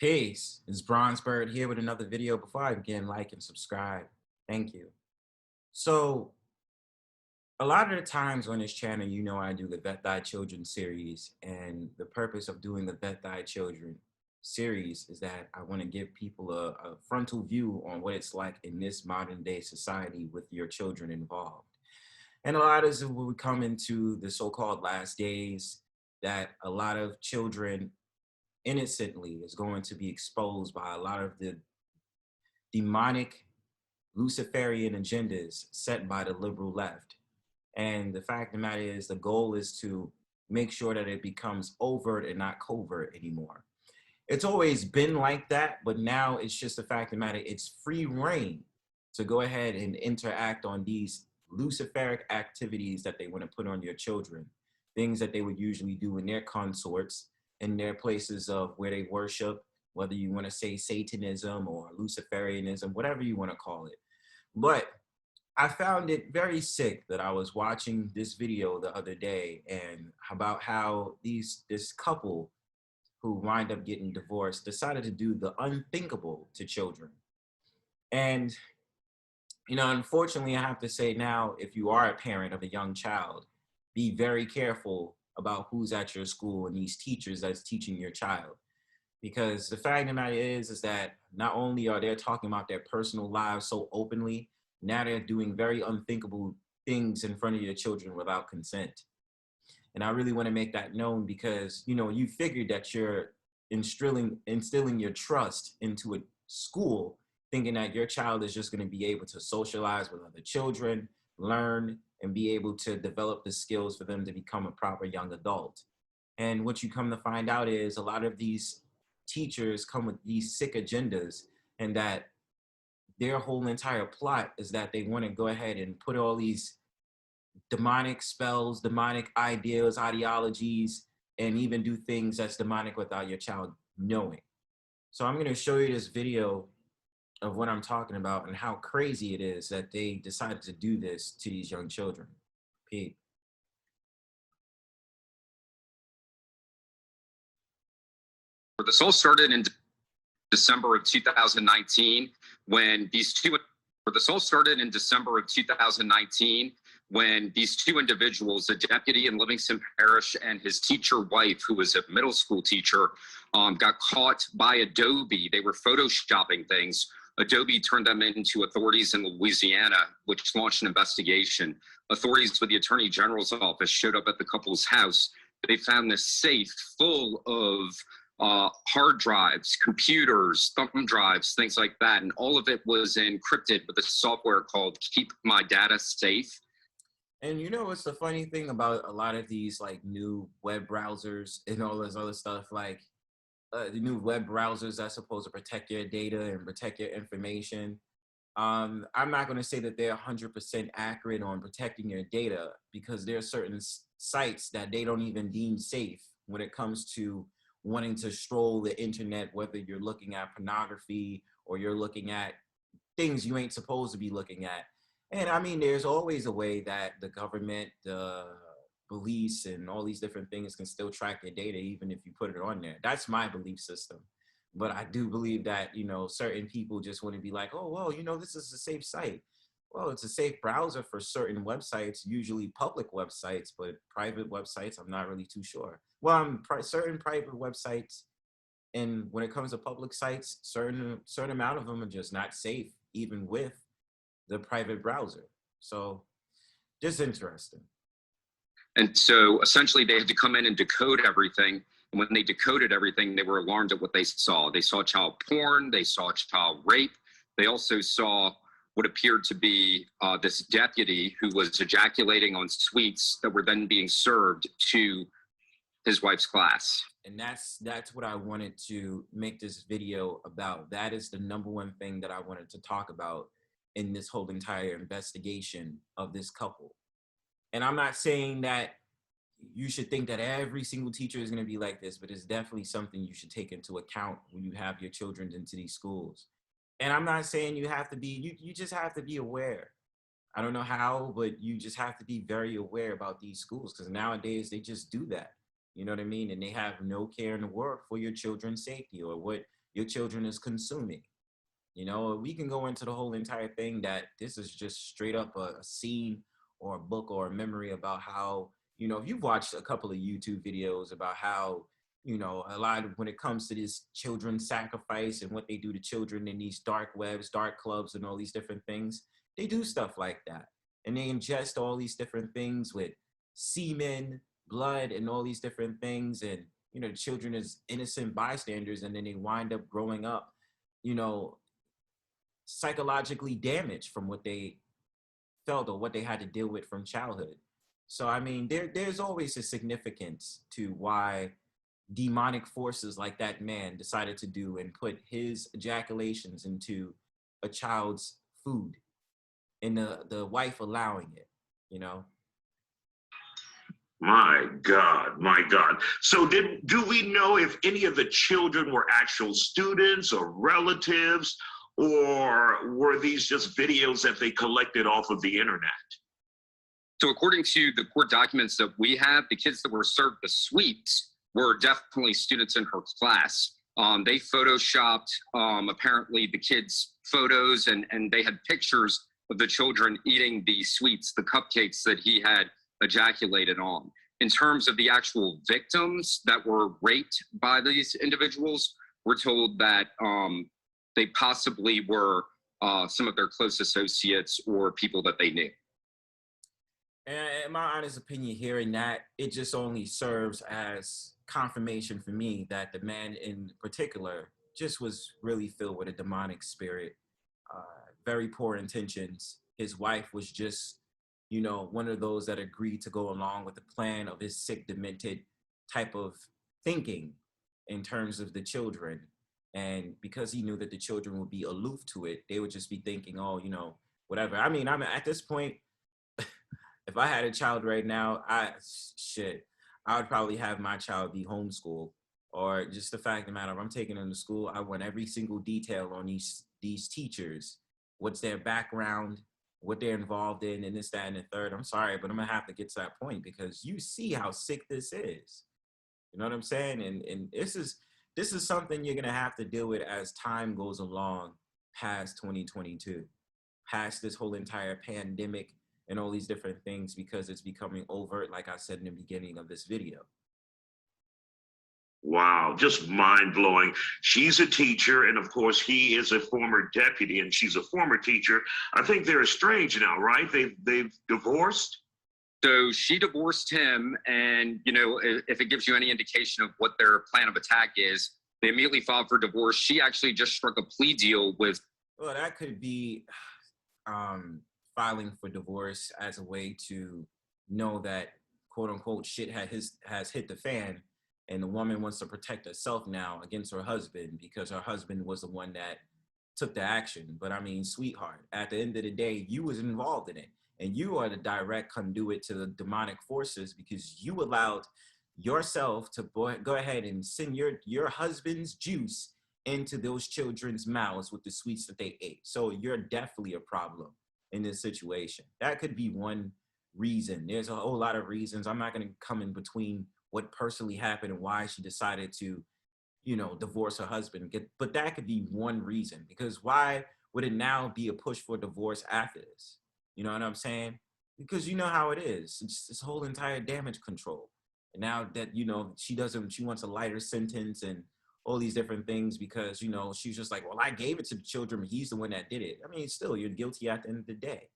Peace. It's Bronzebird here with another video. Before I begin, like and subscribe. Thank you. So, a lot of the times on this channel, I do the Vet Thy Children series, and the purpose of doing the Vet Thy Children series is that I want to give people a frontal view on what it's like in this modern day society with your children involved. And a lot of this will come into the so-called last days that a lot of children innocently is going to be exposed by a lot of the demonic Luciferian agendas set by the liberal left. And the fact of the matter is, the goal is to make sure that it becomes overt and not covert anymore. It's always been like that, but now it's just the fact of the matter, it's free reign to go ahead and interact on these Luciferic activities that they want to put on your children, things that they would usually do in their consorts, in their places of where they worship, whether you want to say Satanism or Luciferianism, whatever you want to call it. But I found it very sick that I was watching this video the other day and about how this couple who wind up getting divorced decided to do the unthinkable to children. And, unfortunately, I have to say now, if you are a parent of a young child, be very careful about who's at your school and these teachers that's teaching your child. Because the fact of the matter is that not only are they talking about their personal lives so openly, now they're doing very unthinkable things in front of your children without consent. And I really want to make that known because, you figured that you're instilling your trust into a school, thinking that your child is just going to be able to socialize with other children, learn, and be able to develop the skills for them to become a proper young adult. And what you come to find out is a lot of these teachers come with these sick agendas, and that their whole entire plot is that they want to go ahead and put all these demonic spells, demonic ideas, ideologies, and even do things that's demonic without your child knowing. So I'm going to show you this video of what I'm talking about and how crazy it is that they decided to do this to these young children. Pete. This all started in December of 2019 when these two individuals, a deputy in Livingston Parish and his teacher wife, who was a middle school teacher, got caught by Adobe. They were photoshopping things. Adobe turned them into authorities in Louisiana, which launched an investigation. Authorities with the Attorney General's office showed up at the couple's house. They found this safe full of hard drives, computers, thumb drives, things like that. And all of it was encrypted with a software called Keep My Data Safe. And what's the funny thing about a lot of these like new web browsers and all this other stuff, like the new web browsers that's supposed to protect your data and protect your information. I'm not going to say that they're 100% accurate on protecting your data, because there are certain sites that they don't even deem safe when it comes to wanting to stroll the internet, whether you're looking at pornography or you're looking at things you ain't supposed to be looking at. And I mean, there's always a way that the government, the police, and all these different things can still track your data, even if you put it on there. That's my belief system. But I do believe that, certain people just want to be like, oh, well, this is a safe site. Well, it's a safe browser for certain websites, usually public websites, but private websites, I'm not really too sure. Well, certain private websites, and when it comes to public sites, certain amount of them are just not safe, even with the private browser. So just interesting. And so essentially they had to come in and decode everything. And when they decoded everything, they were alarmed at what they saw. They saw child porn, they saw child rape. They also saw what appeared to be this deputy who was ejaculating on sweets that were then being served to his wife's class. And that's what I wanted to make this video about. That is the number one thing that I wanted to talk about in this whole entire investigation of this couple. And I'm not saying that you should think that every single teacher is going to be like this, but it's definitely something you should take into account when you have your children into these schools. And I'm not saying you have to be, you just have to be aware. I don't know how, but you just have to be very aware about these schools, because nowadays they just do that. You know what I mean? And they have no care in the world for your children's safety or what your children is consuming. You know, we can go into the whole entire thing that this is just straight up a scene or a book or a memory about how, you know, if you've watched a couple of YouTube videos about how, you know, a lot of when it comes to this children sacrifice and what they do to children in these dark webs, dark clubs, and all these different things, they do stuff like that. And they ingest all these different things with semen, blood, and all these different things. And, you know, children as innocent bystanders, and then they wind up growing up, you know, psychologically damaged from what they felt or what they had to deal with from childhood. So I mean, there's always a significance to why demonic forces like that man decided to do and put his ejaculations into a child's food, and the wife allowing it, you know. My God, my God. So do we know if any of the children were actual students or relatives, or were these just videos that they collected off of the internet? So according to the court documents that we have, the kids that were served the sweets were definitely students in her class. They photoshopped apparently the kids' photos, and they had pictures of the children eating the sweets, the cupcakes that he had ejaculated on. In terms of the actual victims that were raped by these individuals, we're told that they possibly were some of their close associates or people that they knew. And in my honest opinion, hearing that, it just only serves as confirmation for me that the man in particular just was really filled with a demonic spirit, very poor intentions. His wife was just, you know, one of those that agreed to go along with the plan of his sick, demented type of thinking in terms of the children. And because he knew that the children would be aloof to it, they would just be thinking, oh, you know, whatever. I mean, I'm at this point, if I had a child right now, I would probably have my child be homeschooled. Or just the fact of the matter, if I'm taking them to school, I want every single detail on these teachers, what's their background, what they're involved in, and this, that, and the third. I'm sorry, but I'm gonna have to get to that point because you see how sick this is. You know what I'm saying? And this is something you're gonna have to deal with as time goes along past 2022, past this whole entire pandemic and all these different things, because it's becoming overt, like I said in the beginning of this video. Wow, just mind blowing. She's a teacher, and of course, he is a former deputy, and she's a former teacher. I think they're estranged now, right? They've divorced. So she divorced him, and you know, if it gives you any indication of what their plan of attack is, they immediately filed for divorce. She actually just struck a plea deal with. Well, that could be filing for divorce as a way to know that quote unquote shit has hit the fan, and the woman wants to protect herself now against her husband because her husband was the one that took the action. But I mean, sweetheart, at the end of the day, you was involved in it, and you are the direct conduit to the demonic forces because you allowed yourself to go ahead and send your husband's juice into those children's mouths with the sweets that they ate. So you're definitely a problem in this situation. That could be one reason. There's a whole lot of reasons. I'm not going to come in between what personally happened and why she decided to, you know, divorce her husband. But that could be one reason, because why would it now be a push for divorce after this? You know what I'm saying? Because you know how it is. It's this whole entire damage control. And now that, you know, she wants a lighter sentence and all these different things because, you know, she's just like, well, I gave it to the children, but he's the one that did it. I mean, still, you're guilty at the end of the day.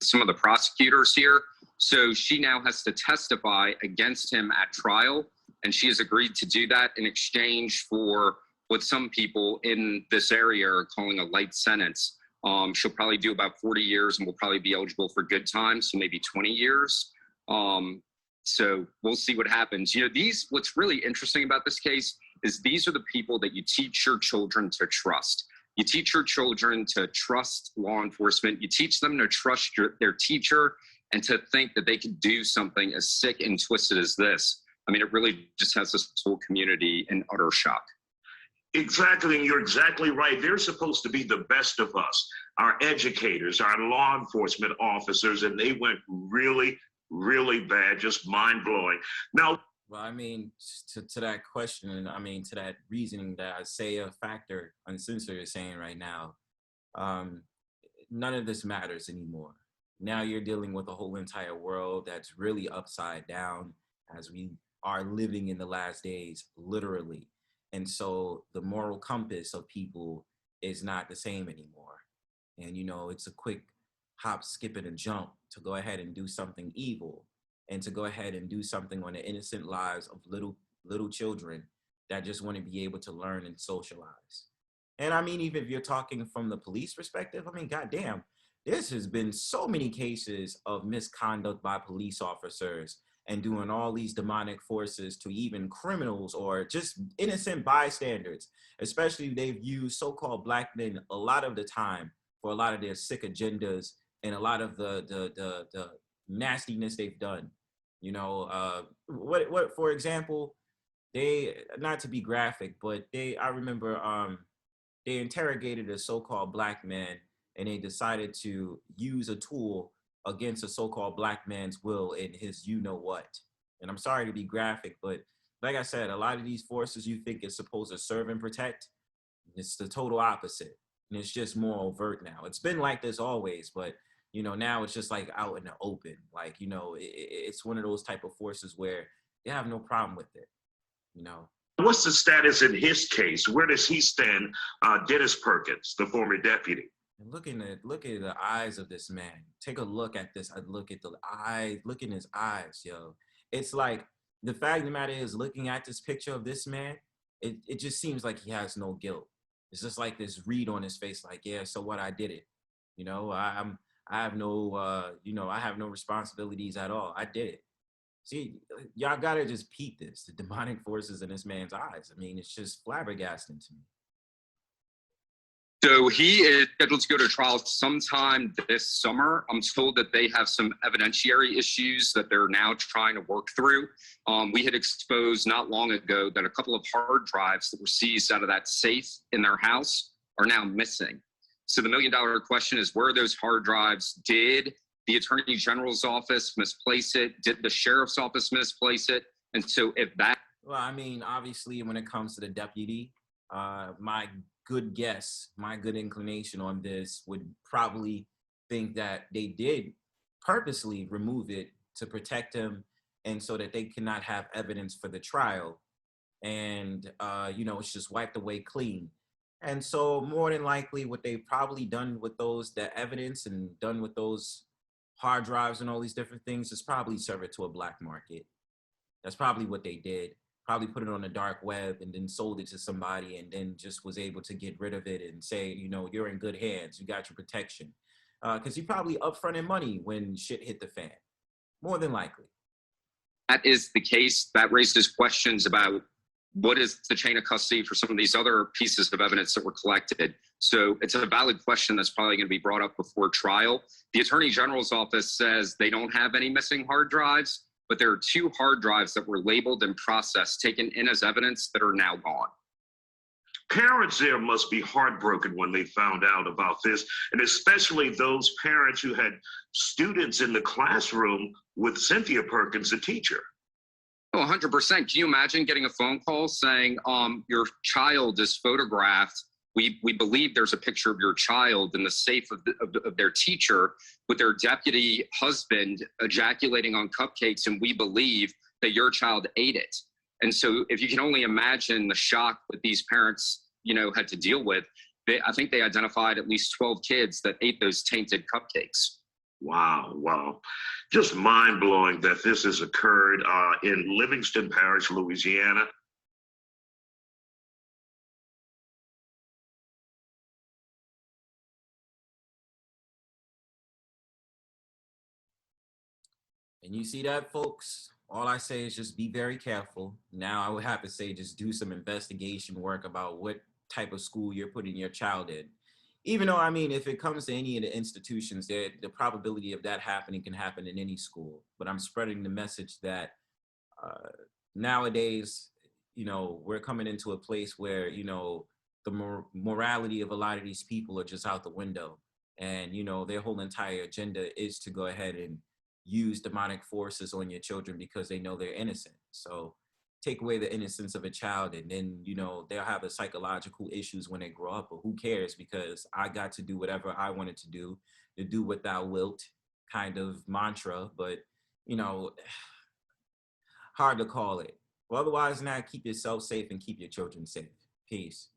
Some of the prosecutors here. So she now has to testify against him at trial, and she has agreed to do that in exchange for what some people in this area are calling a light sentence. She'll probably do about 40 years and will probably be eligible for good time, so maybe 20 years. So we'll see what happens. You know, what's really interesting about this case is these are the people that you teach your children to trust. You teach your children to trust law enforcement. You teach them to trust their teacher and to think that they could do something as sick and twisted as this. I mean, it really just has this whole community in utter shock. Exactly, and you're exactly right. They're supposed to be the best of us, our educators, our law enforcement officers, and they went really, really bad, just mind blowing. Now, Well, I mean, to that question, I mean, to that reasoning that I say a factor uncensored is saying right now, um, none of this matters anymore. Now you're dealing with a whole entire world that's really upside down as we are living in the last days, literally. And so the moral compass of people is not the same anymore. And, it's a quick hop, skip, and a jump to go ahead and do something evil and to go ahead and do something on the innocent lives of little children that just want to be able to learn and socialize. And I mean, even if you're talking from the police perspective, I mean, goddamn, this has been so many cases of misconduct by police officers and doing all these demonic forces to even criminals or just innocent bystanders. Especially they've used so-called black men a lot of the time for a lot of their sick agendas and a lot of the nastiness they've done. What for example, they, not to be graphic, but I remember they interrogated a so-called black man and they decided to use a tool against a so-called black man's will in his you know what. And I'm sorry to be graphic, but like I said, a lot of these forces you think is supposed to serve and protect, it's the total opposite. And it's just more overt now. It's been like this always, but now it's just like out in the open. Like, it's one of those type of forces where you have no problem with it, you know. What's the status in his case? Where does he stand, Dennis Perkins, the former deputy? And look at the eyes of this man. Take a look at this. I look at the eyes. Look in his eyes, yo. It's like the fact of the matter is, looking at this picture of this man, it just seems like he has no guilt. It's just like this read on his face, like, yeah, so what? I did it. I have no I have no responsibilities at all. I did it. See, y'all gotta just peep this, the demonic forces in this man's eyes. I mean, it's just flabbergasting to me. So he is scheduled to go to trial sometime this summer. I'm told that they have some evidentiary issues that they're now trying to work through. We had exposed not long ago that a couple of hard drives that were seized out of that safe in their house are now missing. So the $1 million question is, where those hard drives? Did the Attorney General's office misplace it? Did the Sheriff's office misplace it? And so if that... Well, I mean, obviously, when it comes to the deputy, my good guess, my good inclination on this would probably think that they did purposely remove it to protect him and so that they cannot have evidence for the trial. And, it's just wiped away clean. And so more than likely what they've probably done with the evidence and done with those hard drives and all these different things is probably serve it to a black market. That's probably what they did. Probably put it on the dark web and then sold it to somebody and then just was able to get rid of it and say, you're in good hands. You got your protection. Because he probably upfronted money when shit hit the fan. More than likely. That is the case. That raises questions about what is the chain of custody for some of these other pieces of evidence that were collected. So it's a valid question that's probably going to be brought up before trial. The Attorney General's office says they don't have any missing hard drives, but there are 2 hard drives that were labeled and processed, taken in as evidence, that are now gone. Parents there must be heartbroken when they found out about this, and especially those parents who had students in the classroom with Cynthia Perkins, the teacher. Oh, 100%. Can you imagine getting a phone call saying, your child is photographed? We believe there's a picture of your child in the safe of their teacher with their deputy husband ejaculating on cupcakes, and we believe that your child ate it. And so if you can only imagine the shock that these parents, had to deal with, I think they identified at least 12 kids that ate those tainted cupcakes. Wow. Just mind-blowing that this has occurred in Livingston Parish, Louisiana. And you see that, folks? All I say is just be very careful. Now, I would have to say just do some investigation work about what type of school you're putting your child in. Even though, I mean, if it comes to any of the institutions, the probability of that happening can happen in any school. But I'm spreading the message that nowadays, we're coming into a place where, the morality of a lot of these people are just out the window. And, their whole entire agenda is to go ahead and use demonic forces on your children because they know they're innocent. So take away the innocence of a child, and then, you know, they'll have the psychological issues when they grow up. But who cares? Because I got to do whatever I wanted to do, the do what thou wilt kind of mantra. But, you know, hard to call it. Well, otherwise, now keep yourself safe and keep your children safe. Peace.